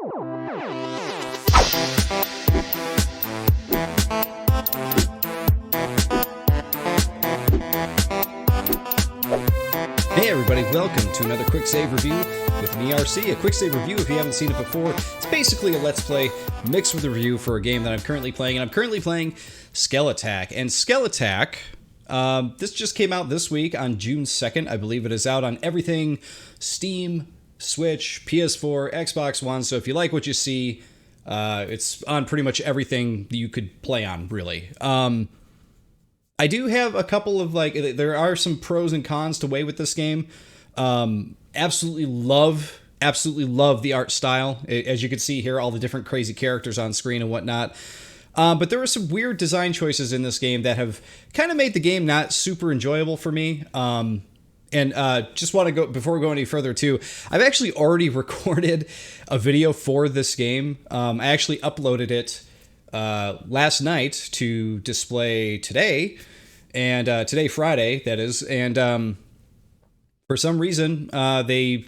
Hey everybody, welcome to another Quicksave Review with me, RC. A Quicksave Review, if you haven't seen it before, it's basically a Let's Play mixed with a review for a game that I'm currently playing, and I'm currently playing Skelattack. And Skelattack, this just came out this week on June 2nd. I believe it is out on everything: Steam, Switch, PS4, Xbox One. So if you like what you see, it's on pretty much everything that you could play on, really. I do have a couple of, there are some pros and cons to weigh with this game. Absolutely love the art style. As you can see here, all the different crazy characters on screen and whatnot. But there are some weird design choices in this game that have kind of made the game not super enjoyable for me. Just want to go, before we go any further too, I've actually already recorded a video for this game. I actually uploaded it last night to display today, and today, Friday, that is. And for some reason, they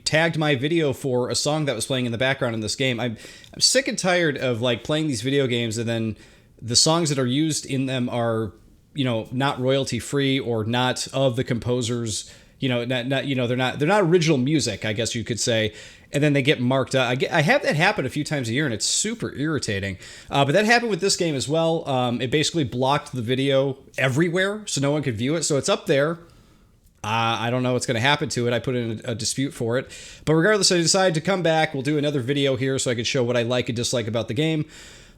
tagged my video for a song that was playing in the background in this game. I'm sick and tired of playing these video games and then the songs that are used in them are, not royalty free or not of the composers. They're not original music, I guess you could say. And then they get marked up. I have that happen a few times a year, and it's super irritating. But that happened with this game as well. It basically blocked the video everywhere, so no one could view it. So it's up there. I don't know what's going to happen to it. I put in a dispute for it. But regardless, I decided to come back. We'll do another video here so I could show what I like and dislike about the game.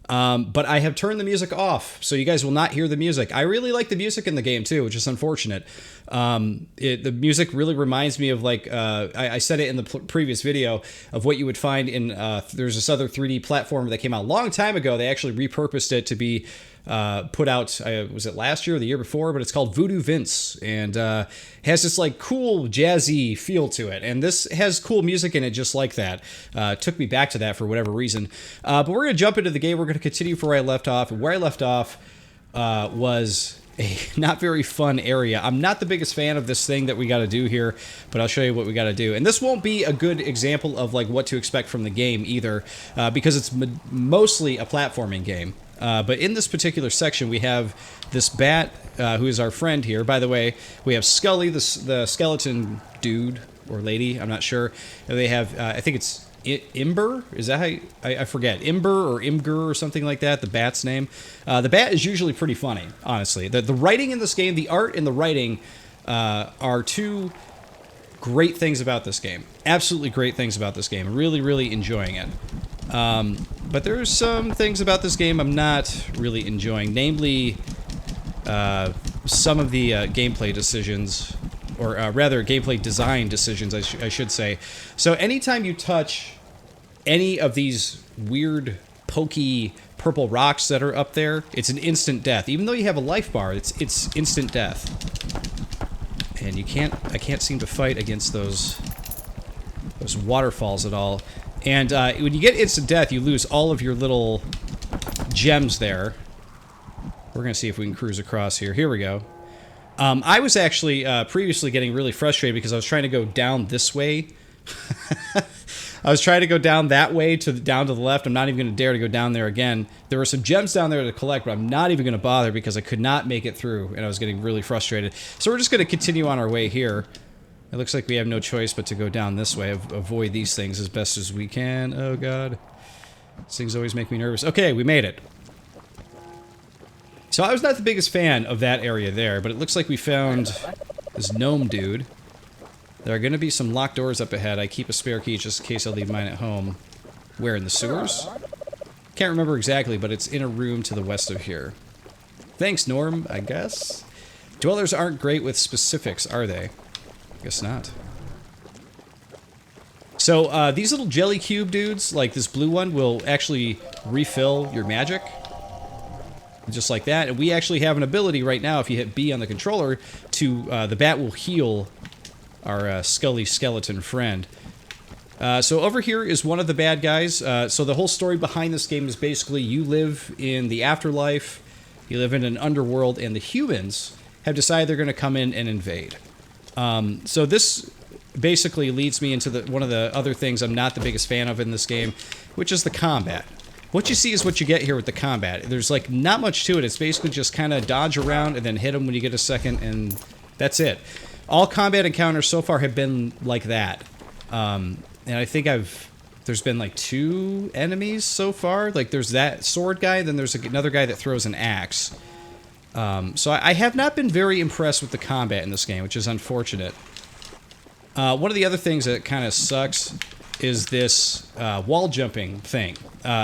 But I have turned the music off, so you guys will not hear the music. I really like the music in the game too, which is unfortunate. The music really reminds me of I said it in the previous video of what you would find in there's this other 3D platformer that came out a long time ago. They actually repurposed it to be put out, was it last year or the year before? But it's called Voodoo Vince, and has this cool jazzy feel to it. And this has cool music in it just like that. Took me back to that for whatever reason. But we're going to jump into the game. We're going to continue from where I left off. And where I left off was a not very fun area. I'm not the biggest fan of this thing that we got to do here, but I'll show you what we got to do. And this won't be a good example of what to expect from the game either, because it's mostly a platforming game. But in this particular section, we have this bat, who is our friend here. By the way, we have Skully, the skeleton dude or lady, I'm not sure. And they have, I think it's Imber? Is that how I forget. Imber or Imgur or something like that, the bat's name. The bat is usually pretty funny, honestly. The writing in this game, the art and the writing are two great things about this game. Absolutely great things about this game. Really, really enjoying it. But there's some things about this game I'm not really enjoying, namely some of the gameplay decisions, or rather gameplay design decisions, I should say. So anytime you touch any of these weird pokey purple rocks that are up there, it's an instant death. Even though you have a life bar, it's instant death. And I can't seem to fight against those waterfalls at all. And when you get instant death, you lose all of your little gems there. We're going to see if we can cruise across here. Here we go. I was actually previously getting really frustrated because I was trying to go down this way. I was trying to go down that way down to the left. I'm not even going to dare to go down there again. There were some gems down there to collect, but I'm not even going to bother because I could not make it through, and I was getting really frustrated. So we're just going to continue on our way here. It looks like we have no choice but to go down this way, avoid these things as best as we can. Oh god. These things always make me nervous. Okay, we made it. So I was not the biggest fan of that area there, but it looks like we found this gnome dude. There are going to be some locked doors up ahead. I keep a spare key just in case I leave mine at home. Where, in the sewers? Can't remember exactly, but it's in a room to the west of here. Thanks, Norm, I guess? Dwellers aren't great with specifics, are they? Guess not. So, these little jelly cube dudes, like this blue one, will actually refill your magic. Just like that. And we actually have an ability right now, if you hit B on the controller, to, the bat will heal our Skully skeleton friend. So over here is one of the bad guys. So the whole story behind this game is basically you live in the afterlife, you live in an underworld, and the humans have decided they're going to come in and invade. So this basically leads me into one of the other things I'm not the biggest fan of in this game, which is the combat. What you see is what you get here with the combat. There's like not much to it. It's basically just kind of dodge around and then hit them when you get a second, and that's it. All combat encounters so far have been like that. And I think there's been like 2 enemies so far. Like there's that sword guy, then there's another guy that throws an axe. So I have not been very impressed with the combat in this game, which is unfortunate. One of the other things that kind of sucks is this wall jumping thing.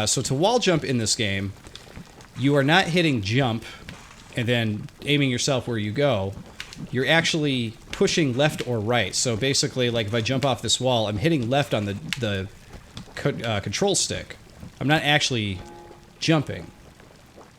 So to wall jump in this game, you are not hitting jump and then aiming yourself where you go. You're actually pushing left or right. So basically, like if I jump off this wall, I'm hitting left on the control stick. I'm not actually jumping.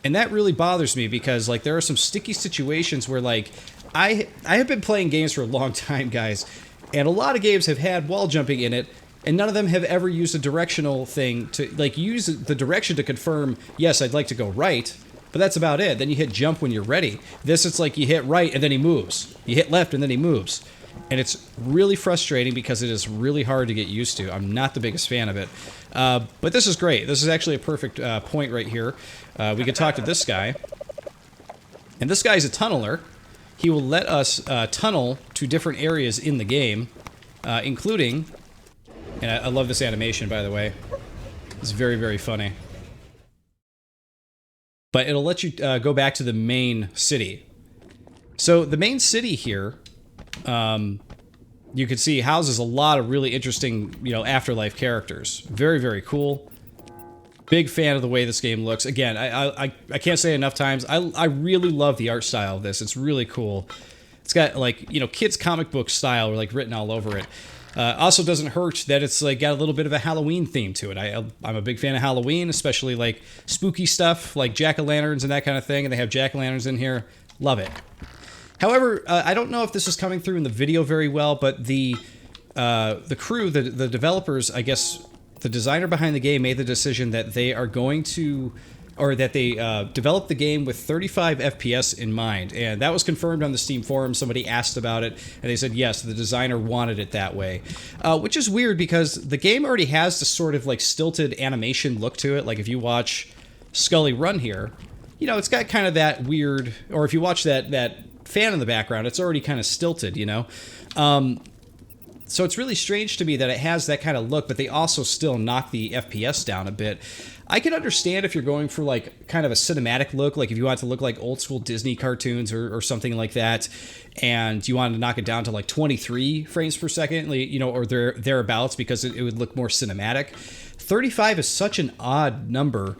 And that really bothers me because like there are some sticky situations where like I have been playing games for a long time, guys, and a lot of games have had wall jumping in it, and none of them have ever used a directional thing to like use the direction to confirm, yes, I'd like to go right, but that's about it. Then you hit jump when you're ready. This, it's like you hit right and then he moves. You hit left and then he moves. And it's really frustrating because it is really hard to get used to. I'm not the biggest fan of it. But this is great. This is actually a perfect point right here. We can talk to this guy. And this guy's a tunneler. He will let us tunnel to different areas in the game, including... And I love this animation, by the way. It's very, very funny. But it'll let you go back to the main city. So the main city here... you can see houses a lot of really interesting, Afterlife characters. Very, very cool. Big fan of the way this game looks. Again, I can't say enough times, I really love the art style of this. It's really cool. It's got, like, kids comic book style, like, written all over it. Also doesn't hurt that it's, like, got a little bit of a Halloween theme to it. I'm a big fan of Halloween, especially, like, spooky stuff, like jack-o'-lanterns and that kind of thing, and they have jack-o'-lanterns in here. Love it. However, I don't know if this is coming through in the video very well, but the crew, the developers, I guess, the designer behind the game made the decision that they are going to, or that they developed the game with 35 FPS in mind, and that was confirmed on the Steam forum. Somebody asked about it, and they said yes, the designer wanted it that way, which is weird because the game already has this sort of like stilted animation look to it. Like if you watch Skully run here, it's got kind of that weird, or if you watch that fan in the background, it's already kind of stilted, so it's really strange to me that it has that kind of look, but they also still knock the FPS down a bit. I can understand if you're going for like kind of a cinematic look, like if you want it to look like old school Disney cartoons or something like that, and you wanted to knock it down to like 23 frames per second, or thereabouts, because it would look more cinematic. 35 is such an odd number,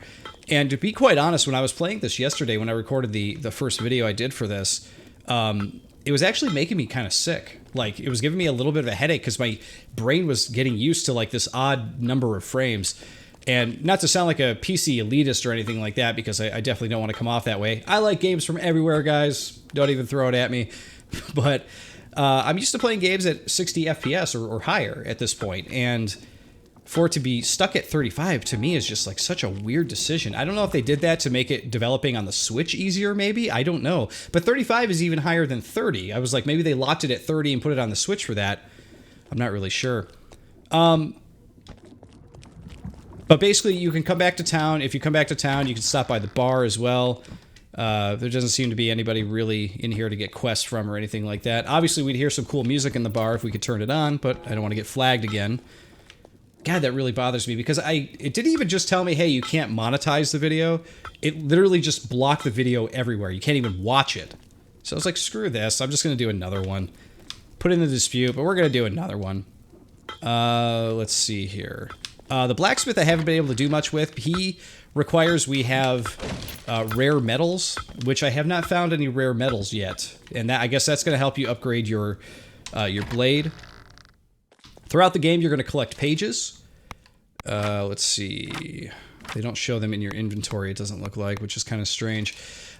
and to be quite honest, when I was playing this yesterday, when I recorded the first video I did for this, it was actually making me kind of sick. Like, it was giving me a little bit of a headache because my brain was getting used to, like, this odd number of frames. And not to sound like a PC elitist or anything like that, because I definitely don't want to come off that way. I like games from everywhere, guys. Don't even throw it at me. But I'm used to playing games at 60 FPS or higher at this point. And for it to be stuck at 35, to me, is just like such a weird decision. I don't know if they did that to make it developing on the Switch easier, maybe. I don't know. But 35 is even higher than 30. I was like, maybe they locked it at 30 and put it on the Switch for that. I'm not really sure. But basically, you can come back to town. If you come back to town, you can stop by the bar as well. There doesn't seem to be anybody really in here to get quests from or anything like that. Obviously, we'd hear some cool music in the bar if we could turn it on, but I don't want to get flagged again. God, that really bothers me because it didn't even just tell me, hey, you can't monetize the video. It literally just blocked the video everywhere. You can't even watch it. So I was like, screw this. I'm just going to do another one. Put in the dispute, but we're going to do another one. Let's see here. The blacksmith I haven't been able to do much with. He requires we have rare metals, which I have not found any rare metals yet. And I guess that's going to help you upgrade your blade. Throughout the game, you're going to collect pages. Let's see. They don't show them in your inventory, it doesn't look like, which is kind of strange.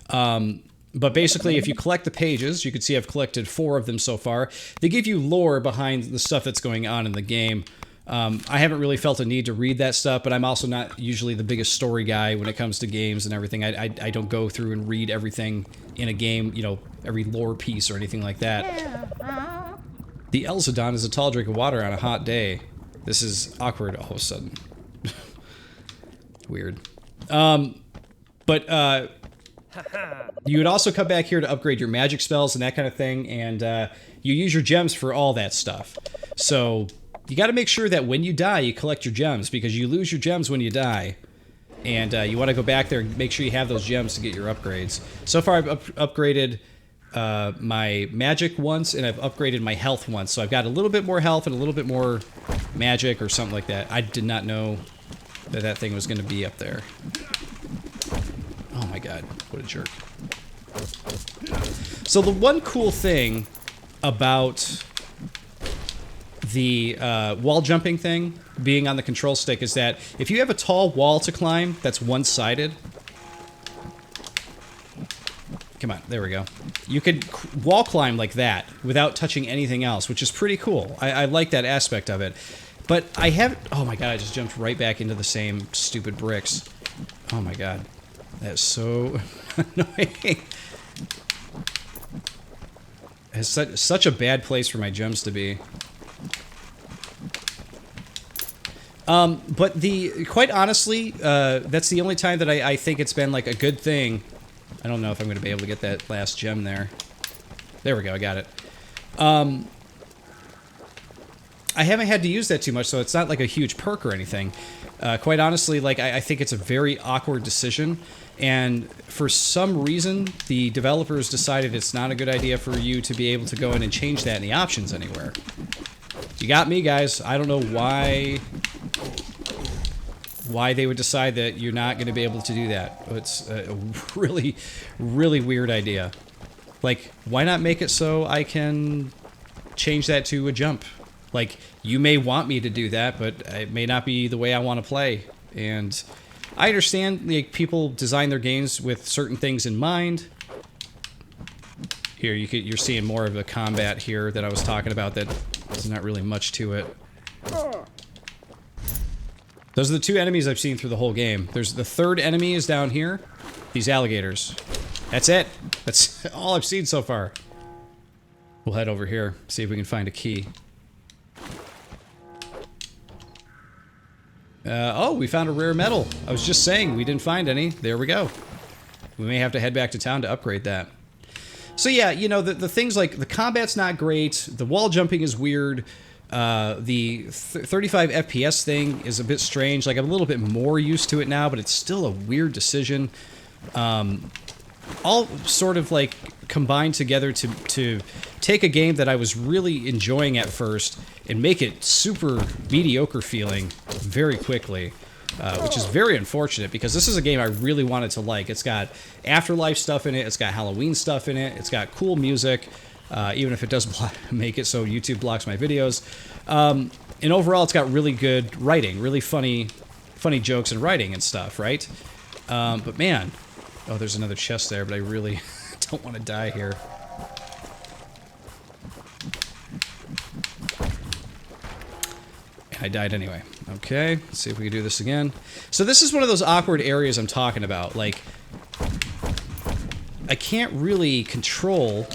But basically, if you collect the pages, you can see I've collected 4 of them so far. They give you lore behind the stuff that's going on in the game. I haven't really felt a need to read that stuff, but I'm also not usually the biggest story guy when it comes to games and everything. I don't go through and read everything in a game, every lore piece or anything like that. The Elzadon is a tall drink of water on a hot day. This is awkward all of a sudden. Weird. But you would also come back here to upgrade your magic spells and that kind of thing, and you use your gems for all that stuff. So you got to make sure that when you die, you collect your gems, because you lose your gems when you die. And you want to go back there and make sure you have those gems to get your upgrades. So far, I've upgraded my magic once, and I've upgraded my health once. So I've got a little bit more health and a little bit more magic or something like that. I did not know that that thing was going to be up there. Oh my god, what a jerk. So the one cool thing about the wall jumping thing being on the control stick is that if you have a tall wall to climb that's one-sided, come on, there we go. You could wall climb like that without touching anything else, which is pretty cool. I like that aspect of it. But I haven't... Oh my god, I just jumped right back into the same stupid bricks. Oh my god. That's so annoying. It's such a bad place for my gems to be. But quite honestly, that's the only time that I think it's been like a good thing. I don't know if I'm going to be able to get that last gem there. There we go, I got it. I haven't had to use that too much, so it's not like a huge perk or anything. Quite honestly, like I think it's a very awkward decision, and for some reason, the developers decided it's not a good idea for you to be able to go in and change that in the options anywhere. You got me, guys. I don't know why they would decide that you're not going to be able to do that. It's a really, really weird idea. Like, why not make it so I can change that to a jump? Like, you may want me to do that, but it may not be the way I want to play. And I understand, like, people design their games with certain things in mind. Here, you're seeing more of the combat here that I was talking about. That there's not really much to it. Those are the two enemies I've seen through the whole game. There's the third enemy is down here. These alligators. That's it. That's all I've seen so far. We'll head over here, see if we can find a key. Oh, we found a rare metal. I was just saying we didn't find any. There we go. We may have to head back to town to upgrade that. So yeah, you know, the things like the combat's not great, the wall jumping is weird, the 35 FPS thing is a bit strange. Like, I'm a little bit more used to it now, but it's still a weird decision. All sort of like combined together to take a game that I was really enjoying at first and make it super mediocre feeling very quickly. Which is very unfortunate, because this is a game I really wanted to like. It's got Afterlife stuff in it, it's got Halloween stuff in it, it's got cool music, even if it does make it so YouTube blocks my videos. And overall, it's got really good writing, really funny jokes and writing and stuff, right? But man, oh, there's another chest there, but I really don't want to die here. I died anyway. Okay, let's see if we can do this again. So this is one of those awkward areas I'm talking about. Like, I can't really control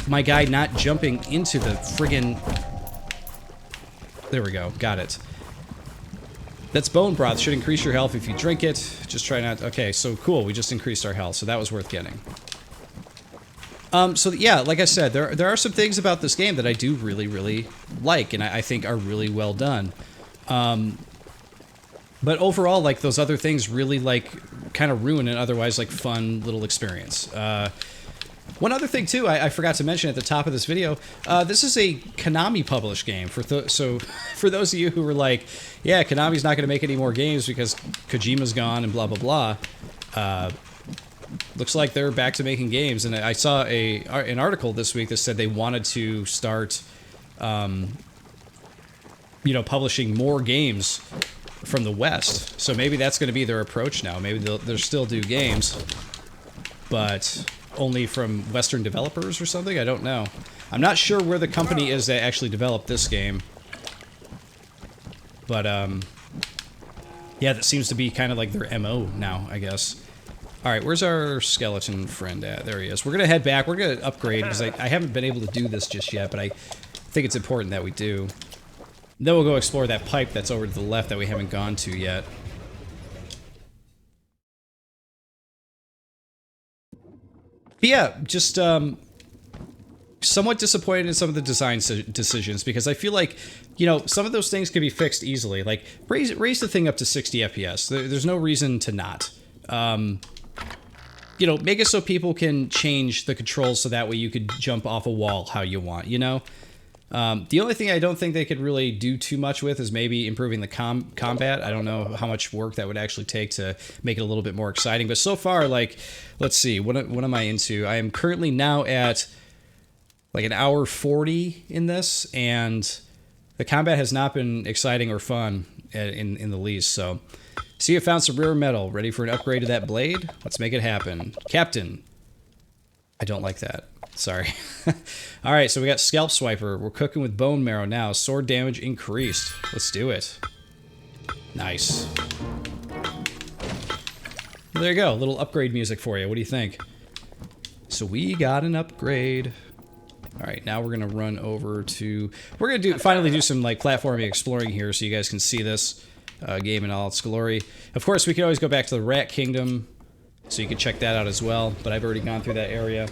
my guy not jumping into the friggin... There we go, got it. That's bone broth. Should increase your health if you drink it. Just try not... Okay, so cool, we just increased our health, so that was worth getting. So yeah, like I said, there are some things about this game that I do really, really like, and I think are really well done. But overall, like, those other things really, like, kind of ruin an otherwise, like, fun little experience. One other thing, too, I forgot to mention at the top of this video, this is a Konami-published game. So for those of you who were like, yeah, Konami's not going to make any more games because Kojima's gone and blah, blah, blah, looks like they're back to making games, and I saw an article this week that said they wanted to start, you know, publishing more games from the West. So maybe that's going to be their approach now. Maybe they'll still do games, but only from Western developers or something. I don't know. I'm not sure where the company is that actually developed this game, but yeah, that seems to be kind of like their MO now, I guess. Alright, where's our skeleton friend at? There he is. We're going to head back. We're going to upgrade, because I haven't been able to do this just yet, but I think it's important that we do. Then we'll go explore that pipe that's over to the left that we haven't gone to yet. But yeah, just somewhat disappointed in some of the design decisions, because I feel like, you know, some of those things could be fixed easily. Like, raise the thing up to 60 FPS. There's no reason to not. You know, make it so people can change the controls so that way you could jump off a wall how you want, you know? The only thing I don't think they could really do too much with is maybe improving the combat. I don't know how much work that would actually take to make it a little bit more exciting. But so far, like, let's see, what am I into? I am currently now at, like, 1 hour 40 in this, and the combat has not been exciting or fun in the least, so... See, I found some rare metal. Ready for an upgrade to that blade? Let's make it happen. Captain. I don't like that. Sorry. Alright, so we got Scalp Swiper. We're cooking with bone marrow now. Sword damage increased. Let's do it. Nice. Well, there you go. A little upgrade music for you. What do you think? So we got an upgrade. Alright, now we're going to run over to... We're going to finally do some like platforming exploring here so you guys can see this. Game in all its glory. Of course, we can always go back to the Rat Kingdom, so you can check that out as well, but I've already gone through that area.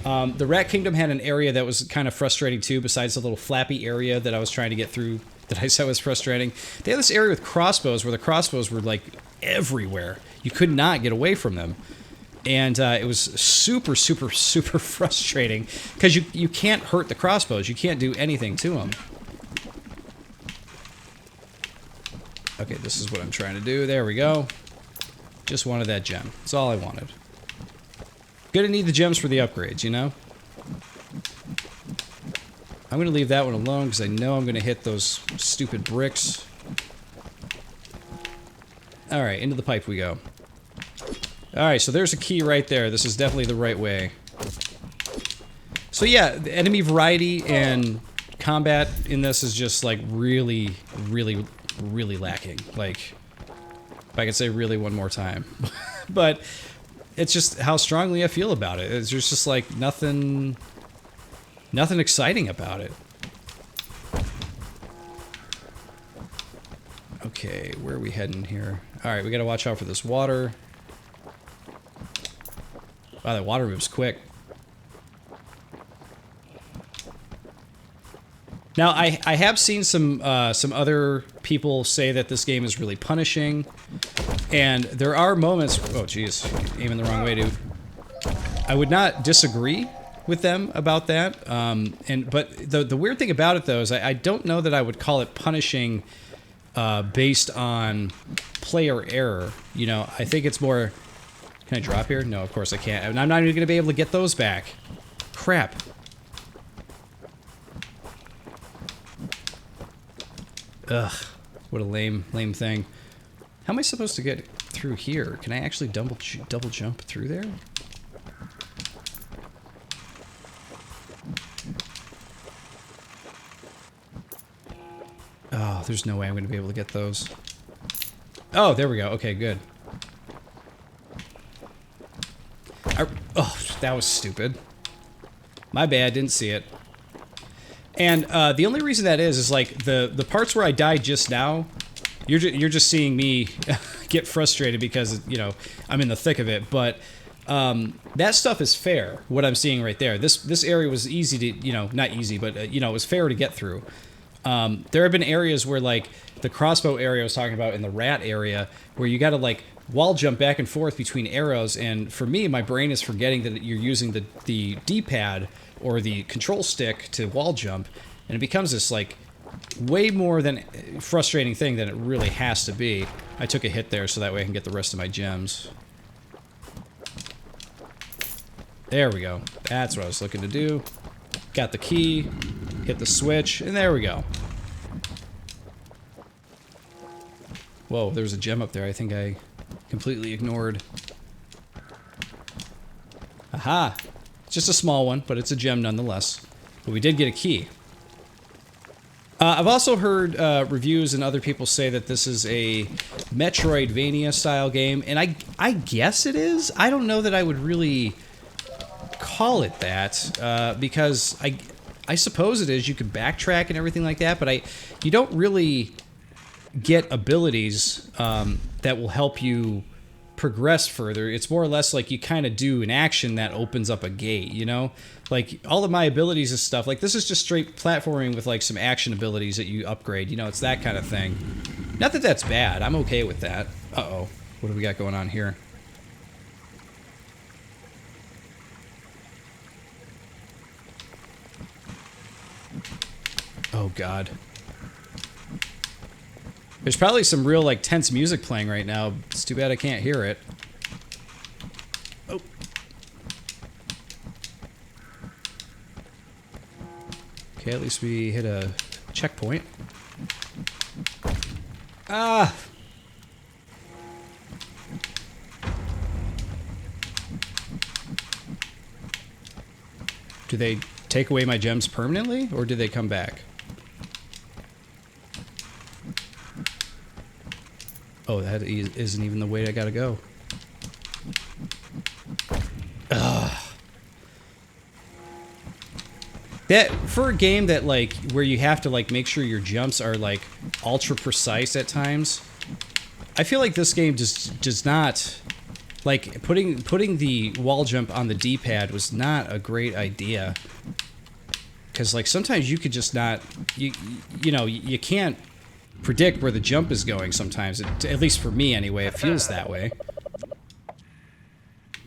The Rat Kingdom had an area that was kind of frustrating too, besides the little flappy area that I was trying to get through that I said was frustrating. They had this area with crossbows where the crossbows were like everywhere. You could not get away from them. And it was super, super, super frustrating because you can't hurt the crossbows. You can't do anything to them. Okay, this is what I'm trying to do. There we go. Just wanted that gem. That's all I wanted. Gonna need the gems for the upgrades, you know? I'm gonna leave that one alone because I know I'm gonna hit those stupid bricks. Alright, into the pipe we go. Alright, so there's a key right there. This is definitely the right way. So yeah, the enemy variety and combat in this is just like really, really... really lacking. Like, if I could say really one more time. But it's just how strongly I feel about it. It's just like nothing exciting about it. Okay, where are we heading here? Alright, we gotta watch out for this water. Wow, that water moves quick. Now, I have seen some other people say that this game is really punishing, and there are moments... Oh, jeez, aiming the wrong way, dude. I would not disagree with them about that, but the weird thing about it, though, is I don't know that I would call it punishing based on player error. You know, I think it's more... Can I drop here? No, of course I can't. And I'm not even going to be able to get those back. Crap. Ugh, what a lame thing. How am I supposed to get through here? Can I actually double jump through there? Oh, there's no way I'm going to be able to get those. Oh, there we go. Okay, good. Oh, that was stupid. My bad, didn't see it. And the only reason that is like the parts where I died just now, you're just seeing me get frustrated because, you know, I'm in the thick of it. But that stuff is fair. What I'm seeing right there, this area was easy to, you know, not easy, but you know, it was fair to get through. There have been areas where, like the crossbow area I was talking about in the rat area, where you got to like wall jump back and forth between arrows, and for me, my brain is forgetting that you're using the D-pad or the control stick to wall jump, and it becomes this like way more than frustrating thing than it really has to be. I took a hit there so that way I can get the rest of my gems. There we go. That's what I was looking to do. Got the key, hit the switch, and there we go. Whoa, there's a gem up there I think I completely ignored. Aha! It's just a small one, but it's a gem nonetheless. But we did get a key. I've also heard reviews and other people say that this is a Metroidvania style game, and I guess it is. I don't know that I would really call it that, because I suppose it is. You can backtrack and everything like that, but you don't really get abilities that will help you progress further. It's more or less like you kind of do an action that opens up a gate, you know? Like, all of my abilities and stuff, like, this is just straight platforming with, like, some action abilities that you upgrade. You know, it's that kind of thing. Not that that's bad. I'm okay with that. Uh-oh. What do we got going on here? Oh, God. There's probably some real, like, tense music playing right now. It's too bad I can't hear it. Oh. Okay, at least we hit a checkpoint. Ah! Do they take away my gems permanently, or do they come back? Oh, that isn't even the way I gotta go. Ugh. That, for a game that, like, where you have to, like, make sure your jumps are, like, ultra precise at times, I feel like this game just does not, like, putting the wall jump on the D-pad was not a great idea. Because, like, sometimes you could just not, you know, you can't predict where the jump is going sometimes. At least for me, anyway, it feels that way.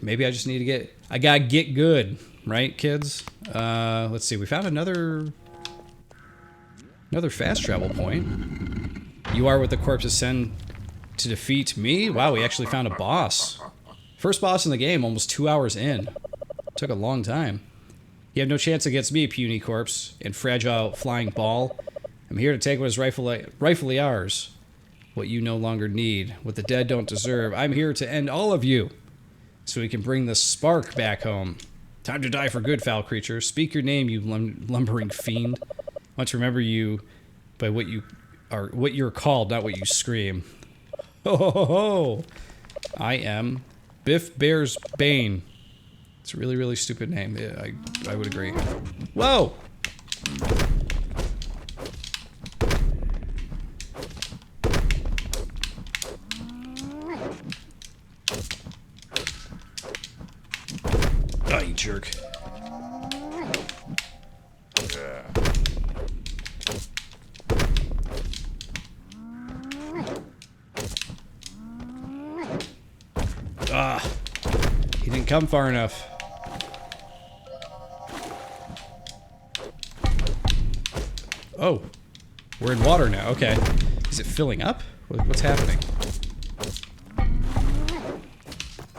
Maybe I just need to I gotta get good, right, kids? Let's see, we found another fast travel point. You are what the corpses send to defeat me? Wow, we actually found a boss. First boss in the game, almost 2 hours in. Took a long time. You have no chance against me, puny corpse, and fragile flying ball. I'm here to take what is rightfully ours. What you no longer need. What the dead don't deserve. I'm here to end all of you. So we can bring the spark back home. Time to die for good, foul creature. Speak your name, you lumbering fiend. I want to remember you by what you're called, not what you scream. Ho ho ho ho! I am Biff Bear's Bane. It's a really, really stupid name. Yeah, I would agree. Whoa! Oh, you jerk. Ah, he didn't come far enough. Oh, we're in water now. Okay. Is it filling up? What's happening?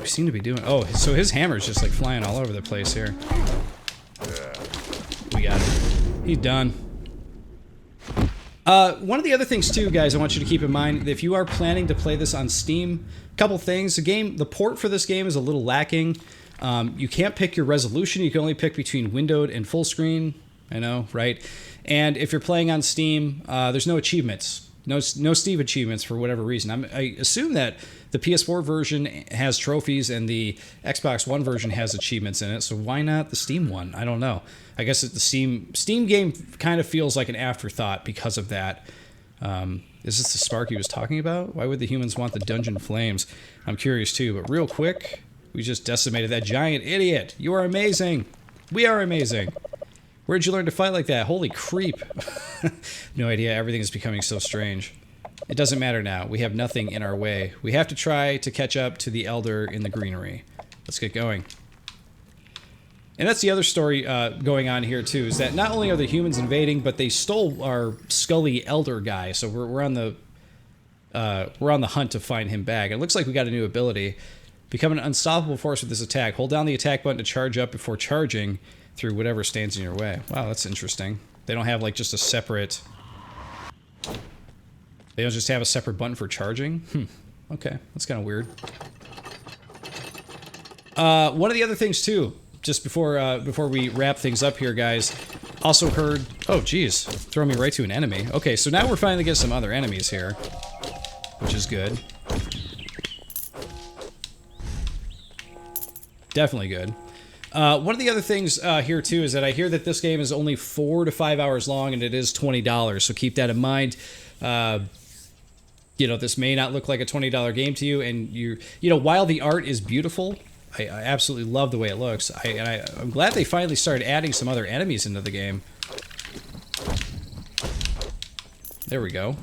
We seem to be doing... Oh, so his hammer's just like flying all over the place here. We got him. He's done. One of the other things too, guys, I want you to keep in mind, if you are planning to play this on Steam, a couple things. The port for this game is a little lacking. You can't pick your resolution. You can only pick between windowed and full screen. I know, right? And if you're playing on Steam, there's no achievements. No Steam achievements for whatever reason. I assume that the PS4 version has trophies and the Xbox One version has achievements in it, so why not the Steam one? I don't know. I guess the Steam game kind of feels like an afterthought because of that. Is this the spark he was talking about? Why would the humans want the dungeon flames? I'm curious too, but real quick, we just decimated that giant idiot. You are amazing. We are amazing. Where'd you learn to fight like that? Holy creep. No idea. Everything is becoming so strange. It doesn't matter now. We have nothing in our way. We have to try to catch up to the elder in the greenery. Let's get going. And that's the other story going on here too, is that not only are the humans invading, but they stole our Skully elder guy. So we're on the hunt to find him back. It looks like we got a new ability. Become an unstoppable force with this attack. Hold down the attack button to charge up before charging through whatever stands in your way. Wow, that's interesting. They don't have like just a separate... They don't just have a separate button for charging? Okay, that's kind of weird. One of the other things too, just before we wrap things up here, guys, Also heard... Oh, geez. Throw me right to an enemy. Okay, so now we're finally getting some other enemies here, which is good. Definitely good. One of the other things here, too, is that I hear that this game is only 4 to 5 hours long, and it is $20, so keep that in mind. You know, this may not look like a $20 game to you, and you know, while the art is beautiful... I absolutely love the way it looks. I'm glad they finally started adding some other enemies into the game. There we go.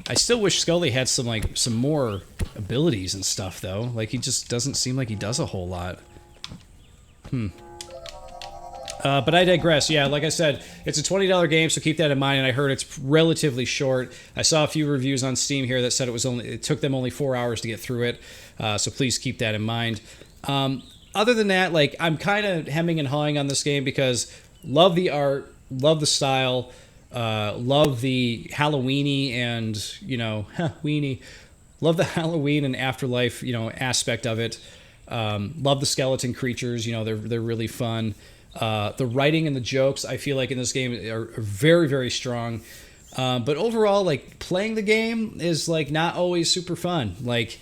I still wish Skully had some more abilities and stuff, though. Like, he just doesn't seem like he does a whole lot. But I digress. Yeah, like I said, it's a $20 game, so keep that in mind. And I heard it's relatively short. I saw a few reviews on Steam here that said it took them only 4 hours to get through it. So please keep that in mind. Other than that, like, I'm kind of hemming and hawing on this game because love the art, love the style, love the Halloweeny and, you know, weenie. Love the Halloween and afterlife, you know, aspect of it. Love the skeleton creatures, you know, they're really fun. The writing and the jokes, I feel like in this game are very, very strong. But overall, like, playing the game is, like, not always super fun. Like,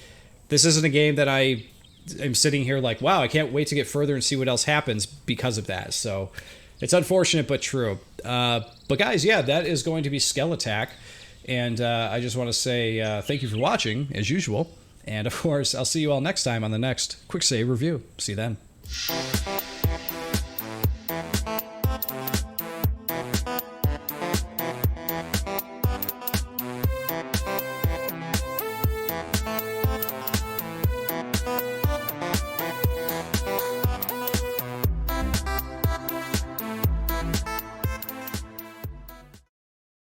this isn't a game that I'm sitting here like, wow, I can't wait to get further and see what else happens because of that. So it's unfortunate, but true. But guys, yeah, that is going to be Skelattack. And I just want to say thank you for watching, as usual. And of course, I'll see you all next time on the next Quicksave Review. See you then.